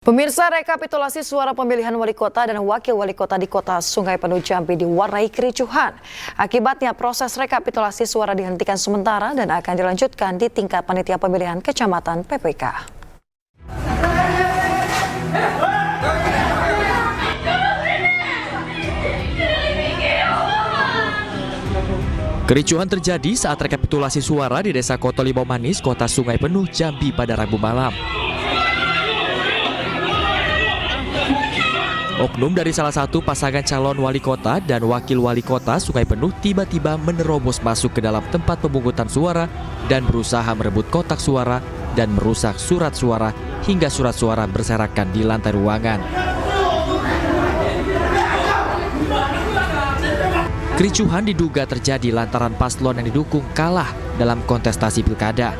Pemirsa, rekapitulasi suara pemilihan wali kota dan wakil wali kota di kota Sungai Penuh Jambi diwarnai kericuhan. Akibatnya proses rekapitulasi suara dihentikan sementara dan akan dilanjutkan di tingkat panitia pemilihan kecamatan PPK. Kericuhan terjadi saat rekapitulasi suara di Desa Koto Limau Manis, Kota Sungai Penuh, Jambi pada Rabu malam. Oknum dari salah satu pasangan calon wali kota dan wakil wali kota Sungai Penuh tiba-tiba menerobos masuk ke dalam tempat pemungutan suara dan berusaha merebut kotak suara dan merusak surat suara hingga surat suara berserakan di lantai ruangan. Kericuhan diduga terjadi lantaran paslon yang didukung kalah dalam kontestasi pilkada.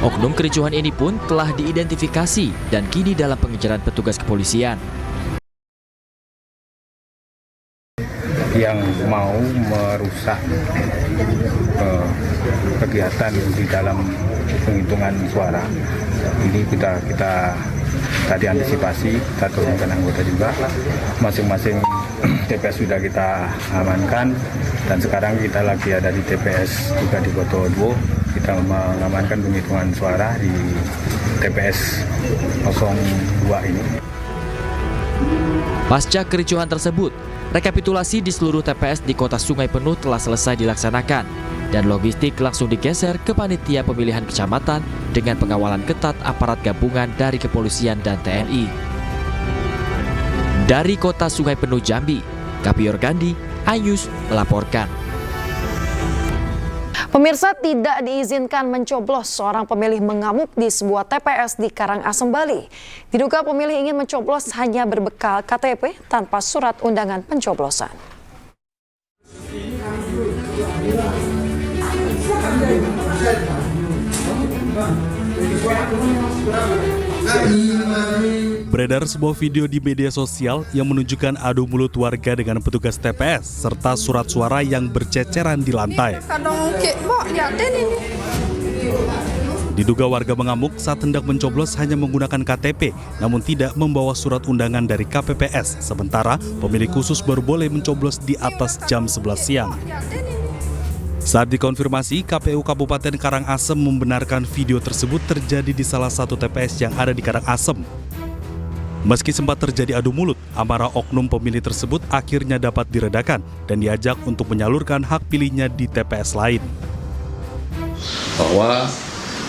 Oknum kericuhan ini pun telah diidentifikasi dan kini dalam pengejaran petugas kepolisian. Yang mau merusak kegiatan di dalam penghitungan suara ini kita tadi antisipasi, kita turunkan anggota juga, masing-masing TPS sudah kita amankan dan sekarang kita lagi ada di TPS juga di Koto 2, kita mengamankan penghitungan suara di TPS 02 ini. Pasca kericuhan tersebut, rekapitulasi di seluruh TPS di Kota Sungai Penuh telah selesai dilaksanakan dan logistik langsung digeser ke panitia pemilihan kecamatan dengan pengawalan ketat aparat gabungan dari kepolisian dan TNI. Dari Kota Sungai Penuh Jambi, Kapior Gandhi, iNews melaporkan. Pemirsa, tidak diizinkan mencoblos, seorang pemilih mengamuk di sebuah TPS di Karangasem, Bali. Diduga pemilih ingin mencoblos hanya berbekal KTP tanpa surat undangan pencoblosan. Beredar sebuah video di media sosial yang menunjukkan adu mulut warga dengan petugas TPS serta surat suara yang berceceran di lantai. Diduga warga mengamuk saat hendak mencoblos hanya menggunakan KTP, namun tidak membawa surat undangan dari KPPS. Sementara pemilih khusus baru boleh mencoblos di atas jam 11 siang. Saat dikonfirmasi, KPU Kabupaten Karangasem membenarkan video tersebut terjadi di salah satu TPS yang ada di Karangasem. Meski sempat terjadi adu mulut, amarah oknum pemilih tersebut akhirnya dapat diredakan dan diajak untuk menyalurkan hak pilihnya di TPS lain. Bahwa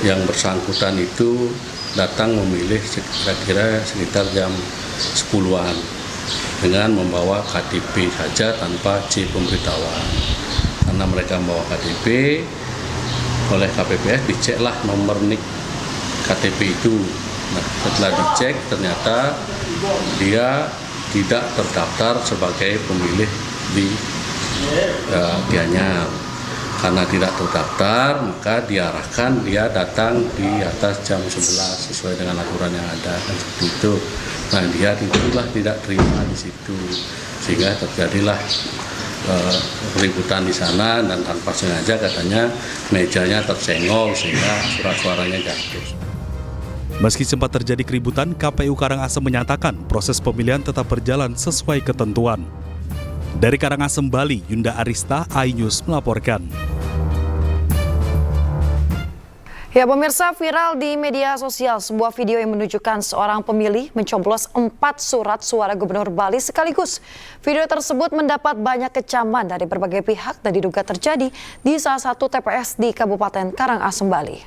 yang bersangkutan itu datang memilih kira-kira sekitar jam 10-an dengan membawa KTP saja tanpa C pemberitahuan. Karena mereka membawa KTP, oleh KPPS diceklah nomor NIK KTP itu. Nah, setelah dicek ternyata dia tidak terdaftar sebagai pemilih di Gianyar. Karena tidak terdaftar, maka diarahkan dia datang di atas jam 11 sesuai dengan aturan yang ada kan seperti itu. Nah, dia itulah tidak terima di situ, sehingga terjadilah keributan di sana dan tanpa sengaja katanya mejanya tersenggol sehingga surat suaranya jatuh. Meski sempat terjadi keributan, KPU Karangasem menyatakan proses pemilihan tetap berjalan sesuai ketentuan. Dari Karangasem, Bali, Yunda Arista, iNews melaporkan. Ya pemirsa, viral di media sosial sebuah video yang menunjukkan seorang pemilih mencoblos 4 surat suara gubernur Bali sekaligus. Video tersebut mendapat banyak kecaman dari berbagai pihak dan diduga terjadi di salah satu TPS di Kabupaten Karangasem, Bali.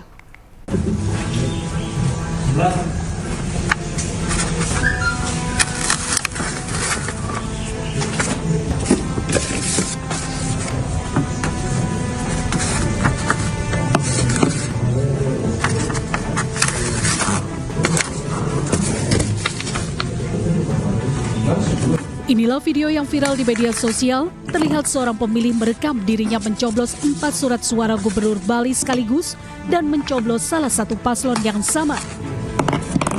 Inilah video yang viral di media sosial. Terlihat seorang pemilih merekam dirinya mencoblos 4 surat suara gubernur Bali sekaligus dan mencoblos salah satu paslon yang sama.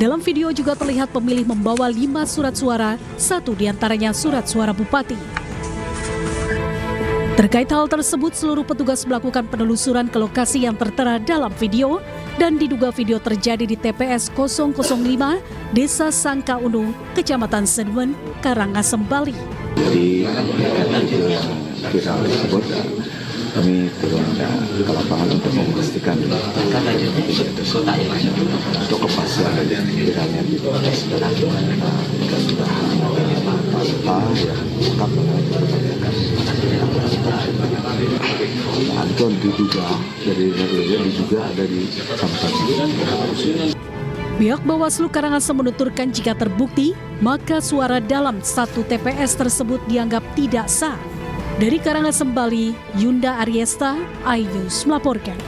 Dalam video juga terlihat pemilih membawa 5 surat suara, 1 diantaranya surat suara bupati. Terkait hal tersebut, seluruh petugas melakukan penelusuran ke lokasi yang tertera dalam video dan diduga video terjadi di TPS 005 Desa Sangkaunu, Kecamatan Sedemen, Karangasem, Bali. Di viral tersebut kami turun ke lapangan untuk memastikan video tersebut untuk kepastian viralnya video tersebut. Kita sudah yang lengkap Anton diduga ada di Sangkaunu. Pihak Bawaslu Karangasem menuturkan jika terbukti, maka suara dalam satu TPS tersebut dianggap tidak sah. Dari Karangasem, Bali, Yunda Ariesta, iNews melaporkan.